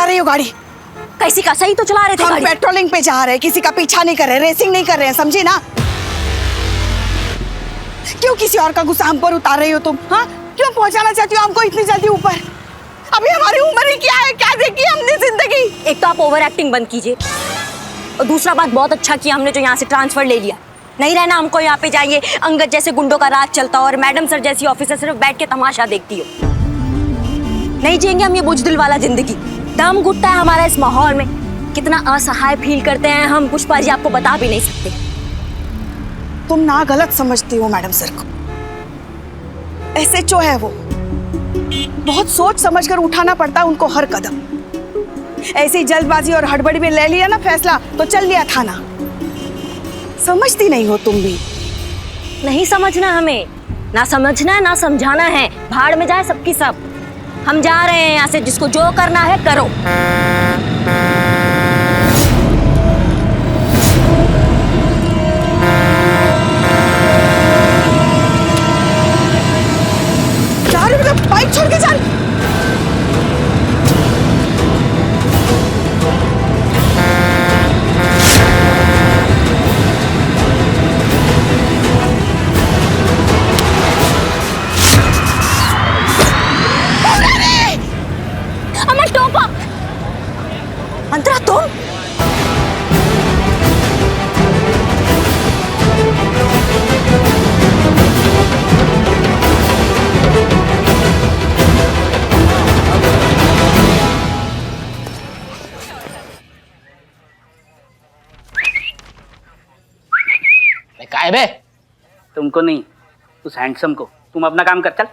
रही हो गाड़ी? कैसी का? सही तो चला रहे थे हम गाड़ी। पेट्रोलिंग पे जा रहे हैं, किसी का पीछा नहीं कर रहे, रेसिंग नहीं कर रहे हैं, समझी ना? क्यों किसी और का गुस्सा हम पर उतार रही हो तुम? हाँ, क्यों पहुंचाना चाहती हो हमको इतनी जल्दी ऊपर? अभी हमारी उम्र ही क्या है, क्या देखी हमने जिंदगी? एक तो आप ओवर एक्टिंग बंद कीजिए, और दूसरा बात बहुत अच्छा किया हमने जो यहाँ से ट्रांसफर ले लिया। नहीं रहना हमको यहाँ पे जाइए अंगद जैसे गुंडों का राज चलता और मैडम सर जैसी ऑफिसर सिर्फ बैठ के तमाशा देखती हो। नहीं जिएंगे हम ये बुजदिल वाला जिंदगी। दम घुटता है हमारा इस माहौल में, कितना असहाय फील करते हैं हम पुष्पा जी, आपको बता भी नहीं सकते। तुम ना गलत समझती हो मैडम सर को। SHO है वो, बहुत सोच समझ कर उठाना पड़ता है उनको हर कदम। ऐसी जल्दबाजी और हड़बड़ी में ले लिया ना फैसला तो चल लिया थाना। समझती नहीं हो तुम भी। नहीं समझना हमें, ना समझना है ना समझाना है, भाड़ में जाए सबकी सब। हम जा रहे हैं यहाँ से, जिसको जो करना है करो। जा रहे मतलब बाइक छोड़ के चल। अंतरा तुम? काय बे? तुमको नहीं, उस हैंडसम को। तुम अपना काम कर, चल।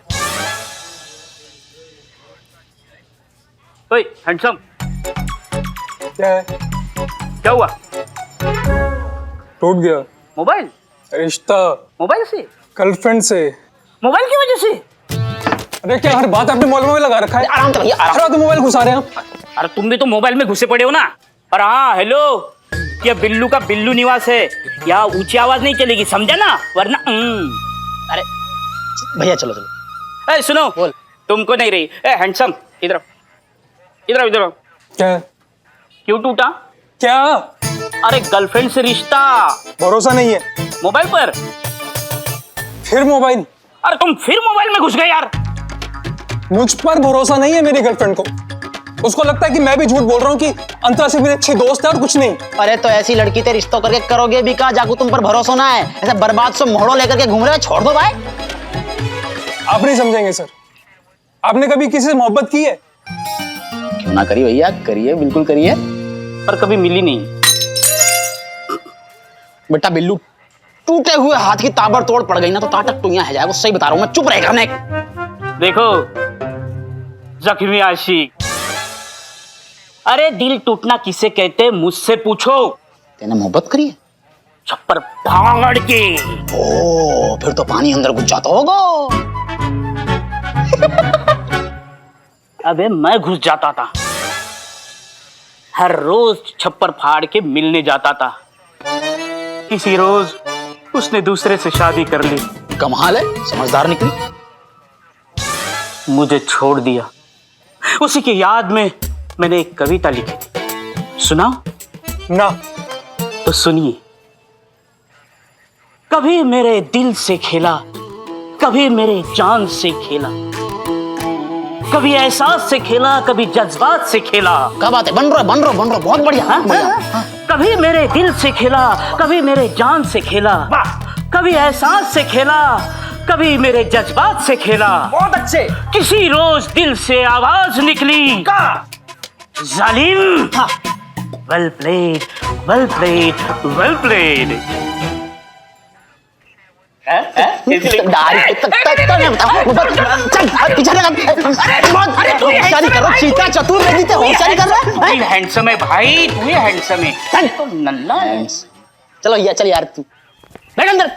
ओए हैंडसम, क्या है? क्या हुआ? टूट गया मोबाइल? रिश्ता। मोबाइल से? गर्लफ्रेंड से। मोबाइल की वजह से? अरे क्या हर बात आपने मोबाइल में लगा रखा है? आराम से भैया, आराम। तो मोबाइल घुसा रहे हैं आप। अरे तुम भी तो मोबाइल में घुसे पड़े हो ना। और हाँ, हेलो, ये बिल्लू का बिल्लू निवास है, यहाँ ऊंची आवाज नहीं चलेगी, समझा ना? वरना अरे भैया चलो चलो। ए सुनो, बोल। तुमको नहीं रही। ए हैंडसम, इधर इधर इधर। क्या है? क्यों टूटा? क्या? अरे गर्लफ्रेंड से रिश्ता। भरोसा नहीं है मोबाइल पर? फिर मोबाइल? अरे तुम फिर मोबाइल में घुस गए यार। मुझ पर भरोसा नहीं है मेरी गर्लफ्रेंड को। उसको लगता है कि मैं भी झूठ बोल रहा हूँ कि अंतरा से मेरे अच्छे दोस्त है और कुछ नहीं। अरे तो ऐसी लड़की ते रिश्तों करके करोगे भी कहा, जाकू तुम पर भरोसा ना है। ऐसा बर्बाद से मोहड़ो लेकर के घूम रहे हो, छोड़ दो भाई। आप नहीं समझेंगे सर। आपने कभी किसी से मोहब्बत की है? क्यों ना करिए भैया, करिए, बिल्कुल करिए। पर कभी मिली नहीं। बेटा बिल्लू, टूटे हुए हाथ की ताबड़तोड़ पड़ गई ना तो ताटक टुइयां है जाएगा। सही बता रहा हूं मैं, चुप रहेगा मैं। देखो जख्मी आशिक, अरे दिल टूटना किसे कहते मुझसे पूछो। तेने मोहब्बत करी है? छप्पर फाड़ के। ओ फिर तो पानी अंदर घुस जाता होगा। अबे मैं घुस जाता था, हर रोज छप्पर फाड़ के मिलने जाता था। किसी रोज उसने दूसरे से शादी कर ली। कमाल है, समझदार निकली। मुझे छोड़ दिया। उसी की याद में मैंने एक कविता लिखी थी, सुना ना। तो सुनिए। कभी मेरे दिल से खेला, कभी मेरे जान से खेला, कभी एहसास से खेला, कभी जज्बात से खेला। क्या बात है, बन रहा बहुत बढ़िया। हाँ? कभी मेरे दिल से खेला, कभी मेरे जान से खेला, कभी एहसास से खेला, कभी मेरे जज्बात से खेला। बहुत अच्छे। किसी रोज दिल से आवाज निकली, जालिम। Well played, well played, well played. चीता चतुर लगी थे, होशियारी कर रहा है। हैंडसम है भाई, तू ही हैंडसम है। तो नन्ना है। चलो यार, चल यार तू बैठ अंदर।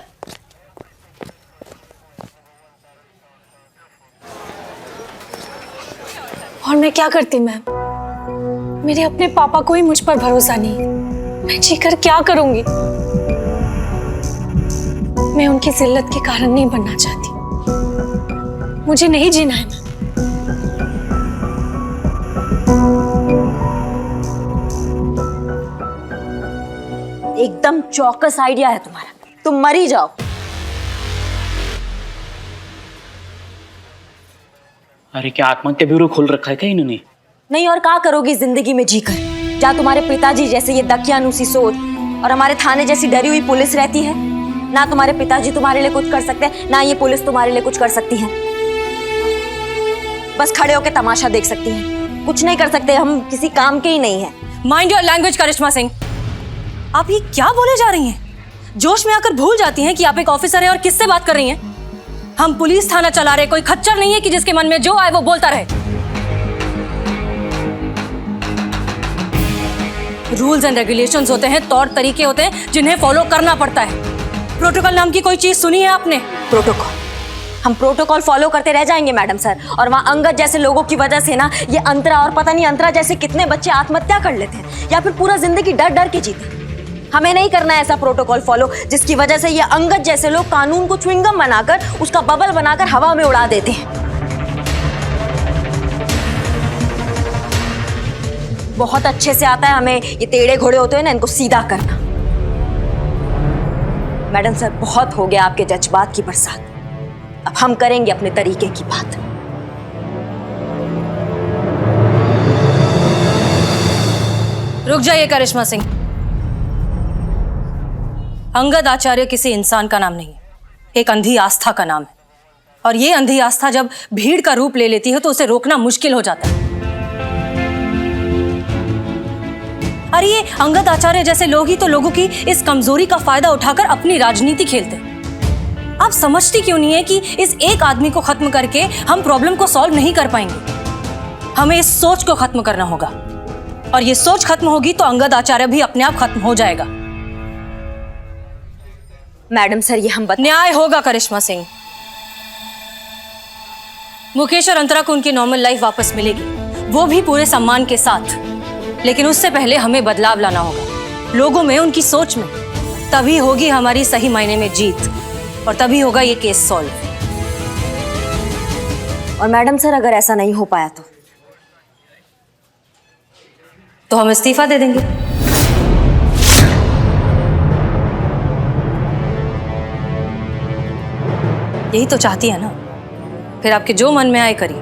और मैं क्या करती मैम? मेरे अपने पापा को ही मुझ पर भरोसा नहीं। मैं जीकर क्या करूंगी? मैं उनकी जिल्लत के कारण नहीं बनना चाहती। मुझे नहीं जीना है मैम। एकदम चौकस आइडिया है तुम्हारा, तुम मर ही जाओ। अरे क्या आत्महत्या ब्यूरो खोल रखा है क्या इन्होंने? नहीं और क्या करोगी जिंदगी में जीकर, जहाँ तुम्हारे पिताजी जैसे ये दकियानूसी सोच और हमारे थाने जैसी डरी हुई पुलिस रहती है। ना तुम्हारे पिताजी तुम्हारे लिए कुछ कर सकते हैं, ना ये पुलिस तुम्हारे लिए कुछ कर सकती है। बस खड़े होकर तमाशा देख सकती है, कुछ नहीं कर सकते, हम किसी काम के ही नहीं है। माइंड योर लैंग्वेज करिश्मा सिंह, आप ये क्या बोले जा रही हैं? जोश में आकर भूल जाती हैं कि आप एक ऑफिसर हैं और किससे बात कर रही हैं। हम पुलिस थाना चला रहे, कोई खच्चर नहीं है कि जिसके मन में जो आए वो बोलता रहे। रूल्स एंड रेगुलेशंस होते हैं, तौर तरीके होते हैं जिन्हें फॉलो करना पड़ता है। प्रोटोकॉल नाम की कोई चीज सुनी है आपने? प्रोटोकॉल, हम प्रोटोकॉल फॉलो करते रह जाएंगे मैडम सर, और वहाँ अंगद जैसे लोगों की वजह से ना ये अंतरा और पता नहीं अंतरा जैसे कितने बच्चे आत्महत्या कर लेते हैं या फिर पूरा जिंदगी डर डर के जीते। हमें नहीं करना है ऐसा प्रोटोकॉल फॉलो जिसकी वजह से ये अंगद जैसे लोग कानून को च्युइंगम बनाकर उसका बबल बनाकर हवा में उड़ा देते हैं। बहुत अच्छे से आता है हमें ये टेढ़े घोड़े होते हैं ना, इनको सीधा करना। मैडम सर बहुत हो गया आपके जज्बात की बरसात, अब हम करेंगे अपने तरीके की बात। रुक जाइए करिश्मा सिंह, अंगद आचार्य किसी इंसान का नाम नहीं है, एक अंधी आस्था का नाम है। और ये अंधी आस्था जब भीड़ का रूप ले लेती है तो उसे रोकना मुश्किल हो जाता है। अरे ये अंगद आचार्य जैसे लोग ही तो लोगों की इस कमजोरी का फायदा उठाकर अपनी राजनीति खेलते हैं। आप समझती क्यों नहीं है कि इस एक आदमी को खत्म करके हम प्रॉब्लम को सॉल्व नहीं कर पाएंगे। हमें इस सोच को खत्म करना होगा, और ये सोच खत्म होगी तो अंगद आचार्य भी अपने आप खत्म हो जाएगा। मैडम सर ये हम न्याय होगा करिश्मा सिंह। मुकेश और अंतरा को उनकी नॉर्मल लाइफ वापस मिलेगी, वो भी पूरे सम्मान के साथ। लेकिन उससे पहले हमें बदलाव लाना होगा लोगों में, उनकी सोच में। तभी होगी हमारी सही मायने में जीत, और तभी होगा ये केस सॉल्व। और मैडम सर अगर ऐसा नहीं हो पाया तो हम इस्तीफा दे देंगे। यही तो चाहती है ना? फिर आपके जो मन में आए करिए,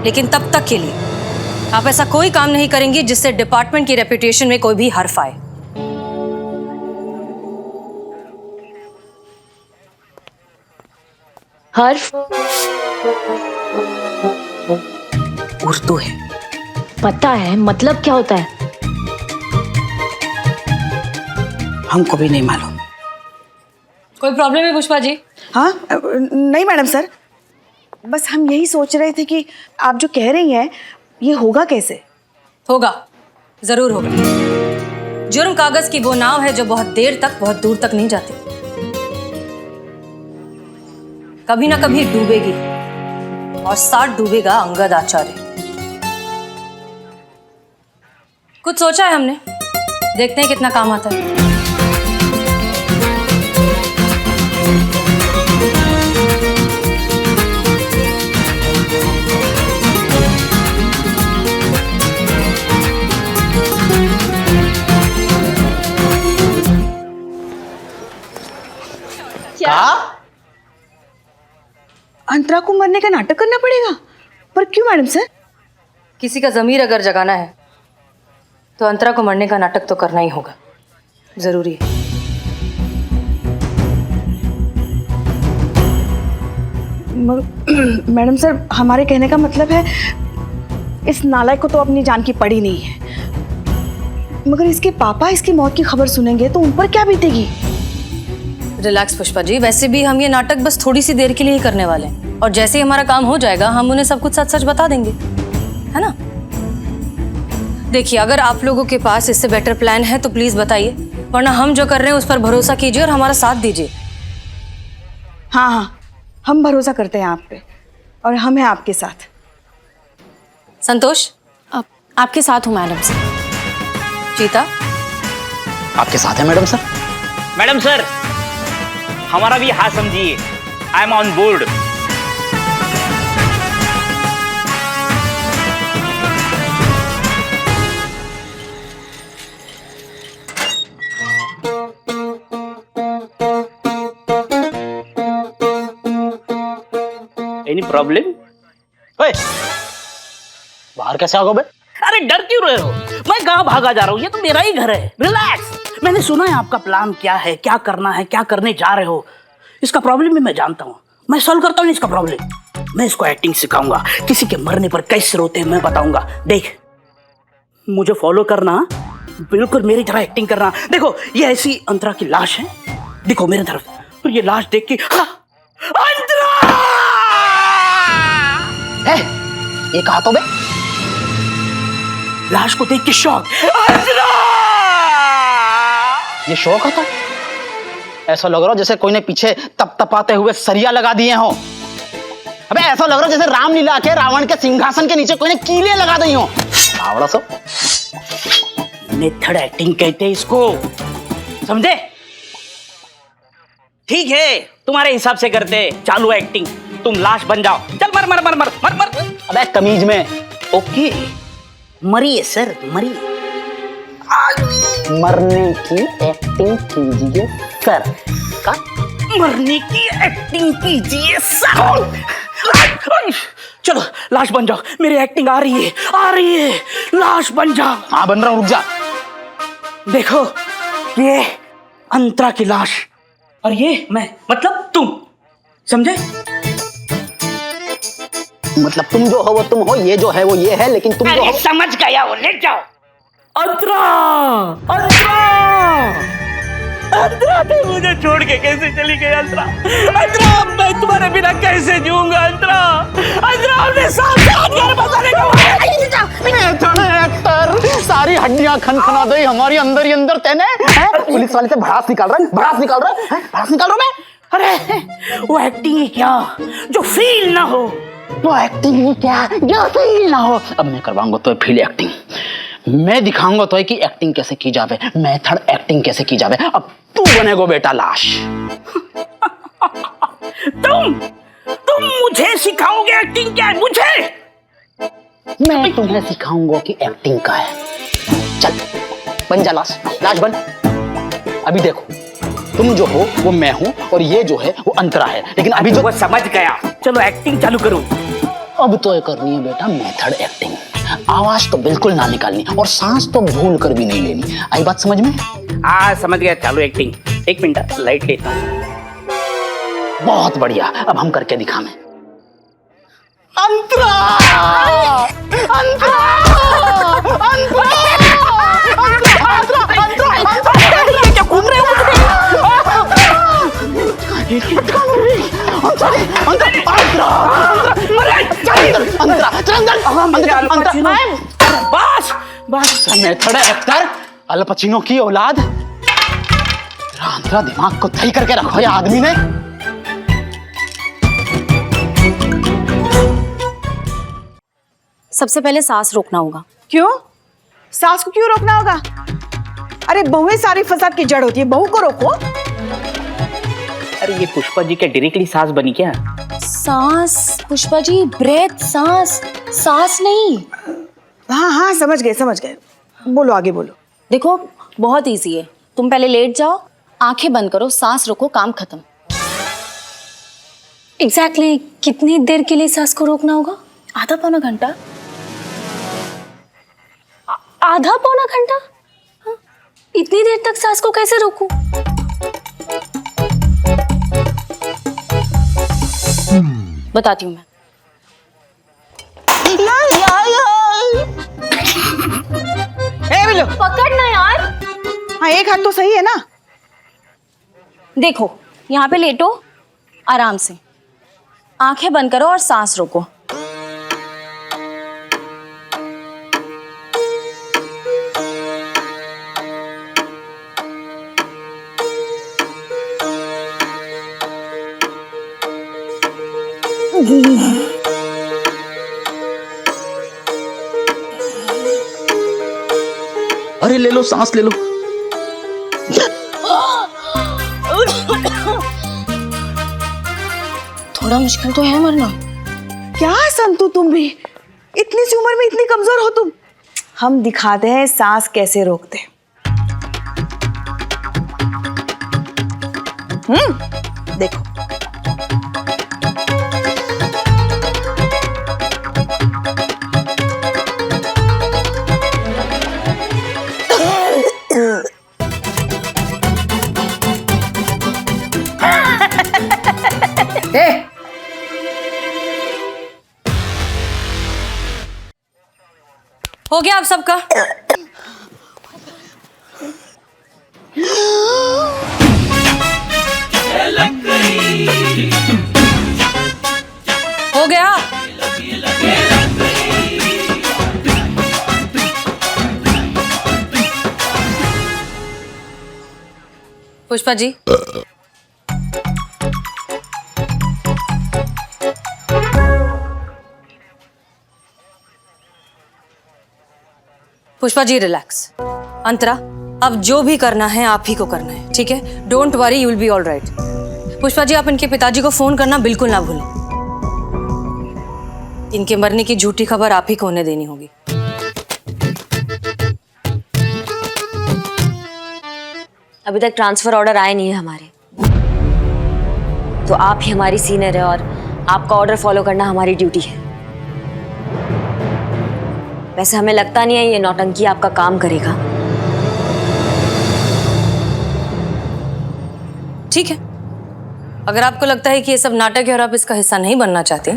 लेकिन तब तक के लिए आप ऐसा कोई काम नहीं करेंगी जिससे डिपार्टमेंट की रेपुटेशन में कोई भी हर्फ आए। हर्फ उर्दू है। पता है मतलब क्या होता है? हमको भी नहीं मालूम। कोई प्रॉब्लम है पुष्पा जी? हाँ नहीं मैडम सर, बस हम यही सोच रहे थे कि आप जो कह रही हैं ये होगा कैसे? होगा, जरूर होगा। जुर्म कागज की वो नाव है जो बहुत देर तक बहुत दूर तक नहीं जाती, कभी ना कभी डूबेगी, और साथ डूबेगा अंगद आचार्य। कुछ सोचा है हमने, देखते हैं कितना काम आता है। अंतरा को मरने का नाटक करना पड़ेगा? पर क्यों मैडम सर? किसी का जमीर अगर जगाना है तो अंतरा को मरने का नाटक तो करना ही होगा, जरूरी है। मैडम सर हमारे कहने का मतलब है इस नालायक को तो अपनी जान की पड़ी नहीं है, मगर इसके पापा इसकी मौत की खबर सुनेंगे तो उन पर क्या बीतेगी? रिलैक्स पुष्पा जी, वैसे भी हम ये नाटक बस थोड़ी सी देर के लिए ही करने वाले हैं, और जैसे ही हमारा काम हो जाएगा हम उन्हें सब कुछ सच सच बता देंगे, है ना? देखिए, अगर आप लोगों के पास इससे बेटर प्लान है तो प्लीज बताइए, वरना हम जो कर रहे हैं उस पर भरोसा कीजिए और हमारा साथ दीजिए। हाँ हाँ, हम भरोसा करते हैं आप पे, और हम हैं आपके साथ। संतोष, आपके साथ हूँ मैडम सर। चीता, आपके साथ है मैडम सर। मैडम सर हमारा भी हाथ समझिए, I am on board. Any problem? ओए, बाहर कैसे आ गए बे? अरे डर क्यों रहे हो? मैं कहाँ भागा जा रहा हूँ? ये तो मेरा ही घर है। रिलैक्स। मैंने सुना है आपका प्लान क्या है, क्या करना है, क्या करने जा रहे हो। इसका प्रॉब्लम भी मैं जानता हूँ, मैं सॉल्व करता हूँ इसका प्रॉब्लम। मैं इसको एक्टिंग सिखाऊंगा, किसी के मरने पर कैसे रोते हैं मैं बताऊंगा। देख, मुझे फॉलो करना, बिल्कुल मेरी तरह एक्टिंग करना। देखो ये ऐसी अंतरा की लाश है, देखो मेरी तरफ, और ये लाश देख के अंतरा! है, ये कहा तो बे? लाश को देख के शॉक। अंतरा! ये शौक था? ऐसा लग रहा जैसे कोई ने पीछे तप तपाते हुए सरिया लगा दिए हो। अबे ऐसा लग रहा जैसे रामलीला के रावण के सिंहासन के नीचे कोई ने कीले लगा दी हो। आवड़ा सो मेथड एक्टिंग कहते हैं इसको, समझे? ठीक है, तुम्हारे हिसाब से करते, चालू एक्टिंग। तुम लाश बन जाओ, चल मर मर मर मर मर मर। अबे कमीज में। ओके, मरिए सर, मरिए। मरने की एक्टिंग कीजिए सर। का? मरने की एक्टिंग कीजिए सर। चलो लाश बन जाओ, मेरी एक्टिंग आ रही है, आ रही है। लाश बन जाओ। हाँ बन रहा हूँ, रुक जा। देखो ये अंतरा की लाश, और ये मैं, मतलब तुम, समझे? मतलब तुम जो हो वो तुम हो, ये जो है वो ये है, लेकिन तुम जो हो। समझ गया, वो ले जाओ। अंतरा, अंतरा, अंतरा, तुम मुझे छोड़ के कैसे चली गई? अंतरा, अंतरा, मैं तुम्हारे बिना कैसे जीऊंगा? अंतरा, अंतरा, हमने साथ साथ घर बसाने का एक्टर, सारी हड्डियां खनखना दे हमारी अंदर ही अंदर। तेने पुलिस वाले से भड़ास निकाल रहा है, भड़ास निकाल रहा है, भड़ास निकाल रहा हूं मैं। अरे वो एक्टिंग ही क्या जो फील ना हो। वो एक्टिंग ही क्या जो फील ना हो। अब मैं करवाऊंगा तो फील एक्टिंग, मैं दिखाऊंगा तो कि एक्टिंग कैसे की जावे, मेथड एक्टिंग कैसे की जावे। अब तू बनेगो बेटा लाश। तुम मुझे सिखाओगे एक्टिंग क्या है? मुझे? मैं तुम्हें सिखाऊंगा कि एक्टिंग का है। चल बन जा लाश, लाश बन। अभी देखो, तुम जो हो वो मैं हूं, और ये जो है वो अंतरा है। लेकिन अभी जो वो समझ गया, चलो एक्टिंग चालू करो। अब तो ये करनी है बेटा मेथड एक्टिंग। आवाज तो बिल्कुल ना निकालनी, और सांस तो भूल कर भी नहीं लेनी। आई बात समझ में? हाँ समझ गया, चालू एक्टिंग। एक मिनट लाइट लेता हूँ। बहुत बढ़िया, अब हम करके दिखाएं। अंतरा! अंतरा! अंतरा! क्या घूम रहे हो? बस बस, मेथड एक्टर, अल पचिनो की औलाद। अंतरा दिमाग को सही करके रखो या आदमी ने। सबसे पहले सांस रोकना होगा। क्यों? सास को क्यों रोकना होगा? अरे बहुएं सारी फसाद की जड़ होती है, बहू को रोको। अरे ये पुष्पा जी क्या डायरेक्टली सास बनी क्या? सांस पुष्पा जी, ब्रेथ, सांस, सांस नहीं। हाँ हाँ समझ गए समझ गए, बोलो आगे बोलो। देखो बहुत इजी है, तुम पहले लेट जाओ, आंखें बंद करो, सांस रोको, काम खत्म। एग्जैक्टली कितनी देर के लिए सांस को रोकना होगा? आधा पौना घंटा? आधा पौना घंटा? हाँ? इतनी देर तक सांस को कैसे रोकूं? बताती हूँ मैं। पकड़ना यार। हाँ एक हाथ तो सही है ना। देखो यहाँ पे लेटो, आराम से आंखें बंद करो और सांस रोको। अरे ले लो, सांस ले लो। थोड़ा मुश्किल तो है मरना। क्या संतु तुम भी, इतनी सी उम्र में इतनी कमजोर हो तुम। हम दिखाते हैं सांस कैसे रोकते। देखो हो गया आप सबका? हो गया? पुष्पा जी, पुष्पा जी रिलैक्स। अंतरा, अब जो भी करना है आप ही को करना है, ठीक है? Don't worry, you will be all right. Pushpa ji, आप इनके पिताजी को फोन करना बिल्कुल ना भूलें। इनके मरने की झूठी खबर आप ही को उन्हें देनी होगी। अभी तक ट्रांसफर ऑर्डर आए नहीं है हमारे, तो आप ही हमारी सीनियर है और आपका ऑर्डर फॉलो करना हमारी ड्यूटी है। वैसे हमें लगता नहीं है ये नौटंकी आपका काम करेगा। ठीक है, अगर आपको लगता है कि ये सब नाटक है और आप इसका हिस्सा नहीं बनना चाहते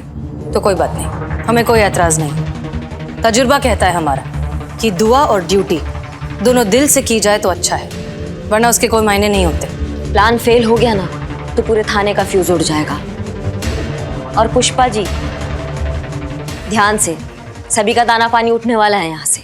तो कोई बात नहीं, हमें कोई एतराज नहीं। तजुर्बा कहता है हमारा कि दुआ और ड्यूटी दोनों दिल से की जाए तो अच्छा है, वरना उसके कोई मायने नहीं होते। प्लान फेल हो गया ना तो पूरे थाने का फ्यूज उड़ जाएगा। और पुष्पा जी, ध्यान से, सभी का दाना पानी उठने वाला है यहाँ से।